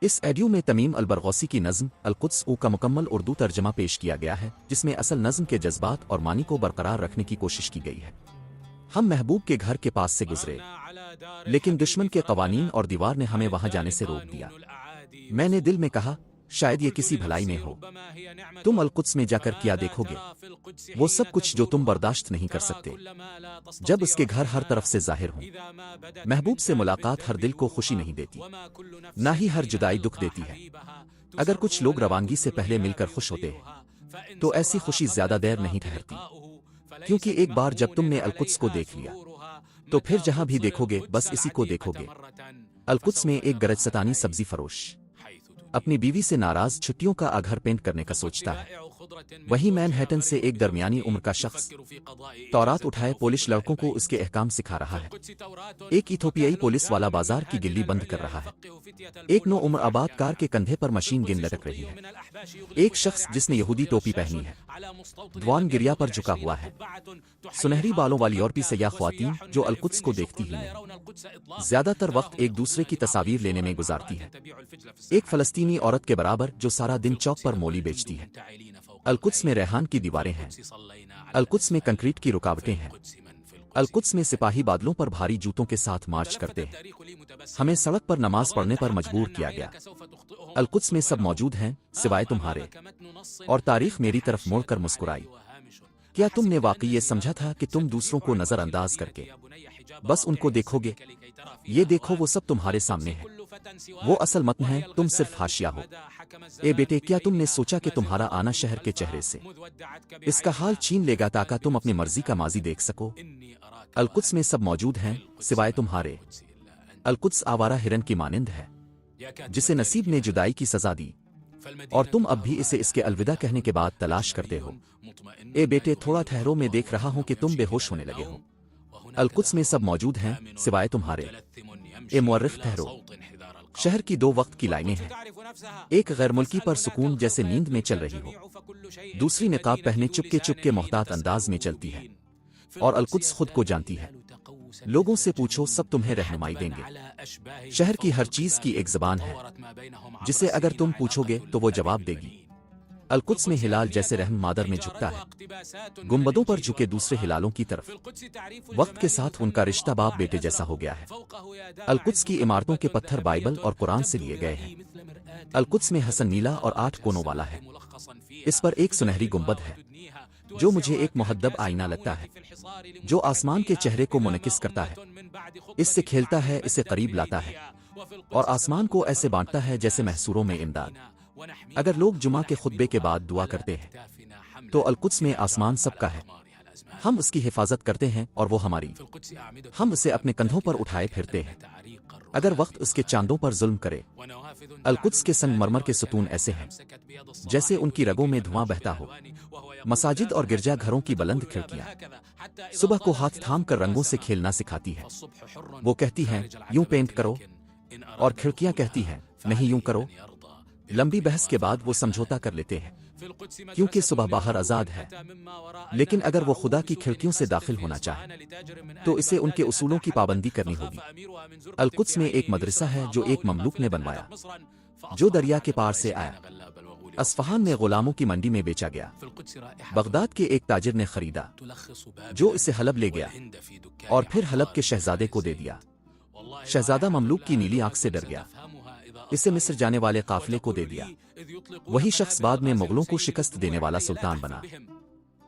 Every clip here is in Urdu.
اس ایڈیو میں تمیم البرغوثی کی نظم القدس او کا مکمل اردو ترجمہ پیش کیا گیا ہے، جس میں اصل نظم کے جذبات اور معنی کو برقرار رکھنے کی کوشش کی گئی ہے۔ ہم محبوب کے گھر کے پاس سے گزرے، لیکن دشمن کے قوانین اور دیوار نے ہمیں وہاں جانے سے روک دیا۔ میں نے دل میں کہا، شاید یہ کسی بھلائی میں ہو۔ تم القدس میں جا کر کیا دیکھو گے؟ وہ سب کچھ جو تم برداشت نہیں کر سکتے، جب اس کے گھر ہر طرف سے ظاہر ہوں۔ محبوب سے ملاقات ہر دل کو خوشی نہیں دیتی، نہ ہی ہر جدائی دکھ دیتی ہے۔ اگر کچھ لوگ روانگی سے پہلے مل کر خوش ہوتے ہیں تو ایسی خوشی زیادہ دیر نہیں ٹھہرتی، کیونکہ ایک بار جب تم نے القدس کو دیکھ لیا تو پھر جہاں بھی دیکھو گے بس اسی کو دیکھو گے۔ القدس میں ایک گرجستانی سبزی فروش اپنی بیوی سے ناراض چھٹیوں کا گھر پینٹ کرنے کا سوچتا ہے۔ وہیں مین ہیٹن سے ایک درمیانی عمر کا شخص تورات اٹھائے پولش لڑکوں کو اس کے احکام سکھا رہا ہے۔ ایک ایتھوپیائی پولیس والا بازار کی گلی بند کر رہا ہے۔ ایک نو عمر آباد کار کے کندھے پر مشین گن لٹک رہی ہے۔ ایک شخص جس نے یہودی ٹوپی پہنی ہے دوان گریا پر جھکا ہوا ہے۔ سنہری بالوں والی یورپی سیاح خواتین جو القدس کو دیکھتی ہی نہیں، زیادہ تر وقت ایک دوسرے کی تصاویر لینے میں گزارتی ہے۔ ایک فلسطینی عورت کے برابر جو سارا دن چوک پر مولی بیچتی ہے۔ القدس میں ریحان کی دیواریں ہیں، القدس میں کنکریٹ کی رکاوٹیں ہیں، القدس میں سپاہی بادلوں پر بھاری جوتوں کے ساتھ مارچ کرتے ہیں۔ ہمیں سڑک پر نماز پڑھنے پر مجبور کیا گیا۔ القدس میں سب موجود ہیں سوائے تمہارے، اور تاریخ میری طرف مڑ کر مسکرائی۔ کیا تم نے واقعی یہ سمجھا تھا کہ تم دوسروں کو نظر انداز کر کے بس ان کو دیکھو گے؟ یہ دیکھو وہ سب تمہارے سامنے ہے، وہ اصل متن ہے، تم صرف حاشیہ ہو۔ اے بیٹے، کیا تم نے سوچا کہ تمہارا آنا شہر کے چہرے سے اس کا حال چھین لے گا تاکہ تم اپنی مرضی کا ماضی دیکھ سکو؟ القدس میں سب موجود ہیں سوائے تمہارے۔ القدس آوارہ ہرن کی مانند ہے جسے نصیب نے جدائی کی سزا دی، اور تم اب بھی اسے اس کے الوداع کہنے کے بعد تلاش کرتے ہو۔ اے بیٹے، تھوڑا ٹھہرو، میں دیکھ رہا ہوں کہ تم بے ہوش ہونے لگے ہو۔ القدس میں سب موجود ہیں سوائے تمہارے۔ اے مورخ، ٹھہرو، شہر کی دو وقت کی لائنیں ہیں، ایک غیر ملکی پر سکون جیسے نیند میں چل رہی ہو، دوسری نقاب پہنے چپکے چپکے محتاط انداز میں چلتی ہے، اور القدس خود کو جانتی ہے۔ لوگوں سے پوچھو، سب تمہیں رہنمائی دیں گے۔ شہر کی ہر چیز کی ایک زبان ہے جسے اگر تم پوچھو گے تو وہ جواب دے گی۔ القدس میں ہلال جیسے رحم مادر میں جھکتا ہے، گنبدوں پر جھکے دوسرے ہلالوں کی طرف۔ وقت کے ساتھ ان کا رشتہ باپ بیٹے جیسا ہو گیا ہے۔ القدس کی عمارتوں کے پتھر بائبل اور قرآن سے لیے گئے ہیں۔ القدس میں حسن نیلا اور 8 کونوں والا ہے، اس پر ایک سنہری گنبد ہے جو مجھے ایک مہذب آئینہ لگتا ہے، جو آسمان کے چہرے کو منعکس کرتا ہے، اس سے کھیلتا ہے، اسے قریب لاتا ہے، اور آسمان کو ایسے بانٹتا ہے جیسے محصوروں میں امداد۔ اگر لوگ جمعہ کے خطبے کے بعد دعا کرتے ہیں تو القدس میں آسمان سب کا ہے، ہم اس کی حفاظت کرتے ہیں اور وہ ہماری، ہم اسے اپنے کندھوں پر اٹھائے پھرتے ہیں اگر وقت اس کے چاندوں پر ظلم کرے۔ القدس کے سنگ مرمر کے ستون ایسے ہیں جیسے ان کی رگوں میں دھواں بہتا ہو۔ مساجد اور گرجا گھروں کی بلند کھڑکیاں صبح کو ہاتھ تھام کر رنگوں سے کھیلنا سکھاتی ہے۔ وہ کہتی ہیں یوں پینٹ کرو، اور کھڑکیاں کہتی ہیں نہیں یوں کرو۔ لمبی بحث کے بعد وہ سمجھوتا کر لیتے ہیں، کیونکہ صبح باہر آزاد ہے، لیکن اگر وہ خدا کی کھڑکیوں سے داخل ہونا چاہے تو اسے ان کے اصولوں کی پابندی کرنی ہوگی۔ القدس میں ایک مدرسہ ہے جو ایک مملوک نے بنوایا، جو دریا کے پار سے آیا۔ اصفہان میں غلاموں کی منڈی میں بیچا گیا، بغداد کے ایک تاجر نے خریدا جو اسے حلب لے گیا اور پھر حلب کے شہزادے کو دے دیا۔ شہزادہ مملوک کی نیلی آنکھ سے ڈر گیا، اسے مصر جانے والے قافلے کو دے دیا۔ وہی شخص بعد میں مغلوں کو شکست دینے والا سلطان بنا۔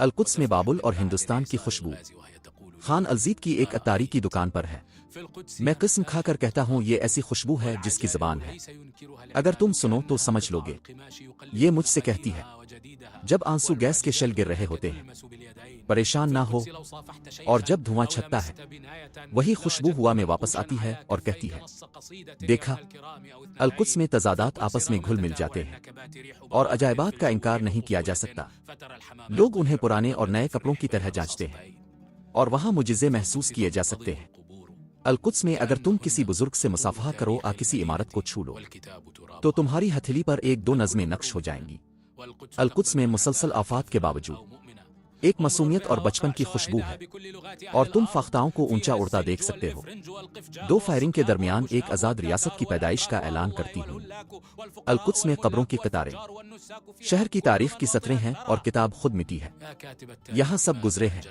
القدس میں بابل اور ہندوستان کی خوشبو خان الزید کی ایک اتاری کی دکان پر ہے۔ میں قسم کھا کر کہتا ہوں یہ ایسی خوشبو ہے جس کی زبان ہے، اگر تم سنو تو سمجھ لو گے۔ یہ مجھ سے کہتی ہے جب آنسو گیس کے شل گر رہے ہوتے ہیں، پریشان نہ ہو، اور جب دھواں چھٹتا ہے وہی خوشبو ہوا میں واپس آتی ہے اور کہتی ہے دیکھا۔ القدس میں تضادات آپس میں گھل مل جاتے ہیں اور عجائبات کا انکار نہیں کیا جا سکتا۔ لوگ انہیں پرانے اور نئے کپڑوں کی طرح جانچتے ہیں، اور وہاں معجزے محسوس کیے جا سکتے ہیں۔ القدس میں اگر تم کسی بزرگ سے مصافحہ کرو یا کسی عمارت کو چھو لو تو تمہاری ہتھیلی پر 1-2 نظمیں نقش ہو جائیں گی۔ القدس میں مسلسل آفات کے باوجود ایک معصومیت اور بچپن کی خوشبو ہے، اور تم فاختاؤں کو اونچا اڑتا دیکھ سکتے ہو۔ دو فائرنگ کے درمیان ایک آزاد ریاست کی پیدائش کا اعلان کرتی ہوں۔ القدس میں قبروں کی قطاریں، شہر کی تاریخ کی سطریں ہیں اور کتاب خود مٹی ہے۔ یہاں سب گزرے ہیں،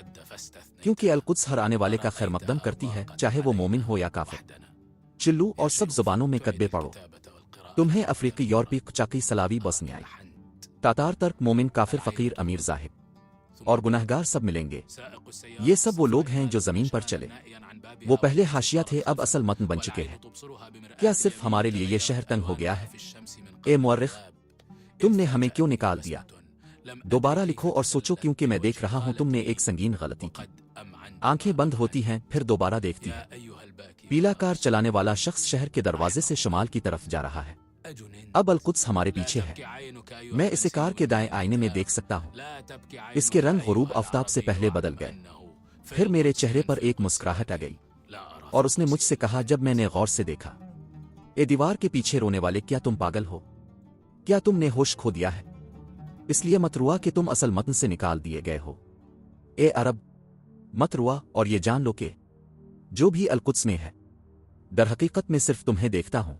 کیونکہ القدس ہر آنے والے کا خیر مقدم کرتی ہے، چاہے وہ مومن ہو یا کافر۔ چلو اور سب زبانوں میں کتبے پڑھو۔ تمہیں افریقی، یورپی، قچاقی، سلاوی، بوسنیائی، تاتار، ترک، مومن، کافر، فقیر، امیر، زاہد اور گناہگار سب ملیں گے۔ یہ سب وہ لوگ ہیں جو زمین پر چلے۔ وہ پہلے حاشیہ تھے، اب اصل متن بن چکے ہیں۔ کیا صرف ہمارے لیے یہ شہر تنگ ہو گیا ہے؟ اے مورخ، تم نے ہمیں کیوں نکال دیا؟ دوبارہ لکھو اور سوچو، کیونکہ میں دیکھ رہا ہوں تم نے ایک سنگین غلطی کی۔ آنکھیں بند ہوتی ہیں، پھر دوبارہ دیکھتی ہیں۔ پیلا کار چلانے والا شخص شہر کے دروازے سے شمال کی طرف جا رہا ہے۔ اب القدس ہمارے پیچھے ہے۔ میں اسے کار کے دائیں آئینے میں دیکھ سکتا ہوں۔ اس کے رنگ غروب آفتاب سے پہلے بدل گئے۔ پھر میرے چہرے پر ایک مسکراہٹ آ گئی، اور اس نے مجھ سے کہا جب میں نے غور سے دیکھا، اے دیوار کے پیچھے رونے والے، کیا تم پاگل ہو؟ کیا تم نے ہوش کھو دیا ہے؟ اس لیے مت روا کہ تم اصل متن سے نکال دیے گئے ہو۔ اے عرب، مت روا اور یہ جان لو کہ جو بھی القدس میں ہے، در حقیقت میں صرف تمہیں دیکھتا ہوں۔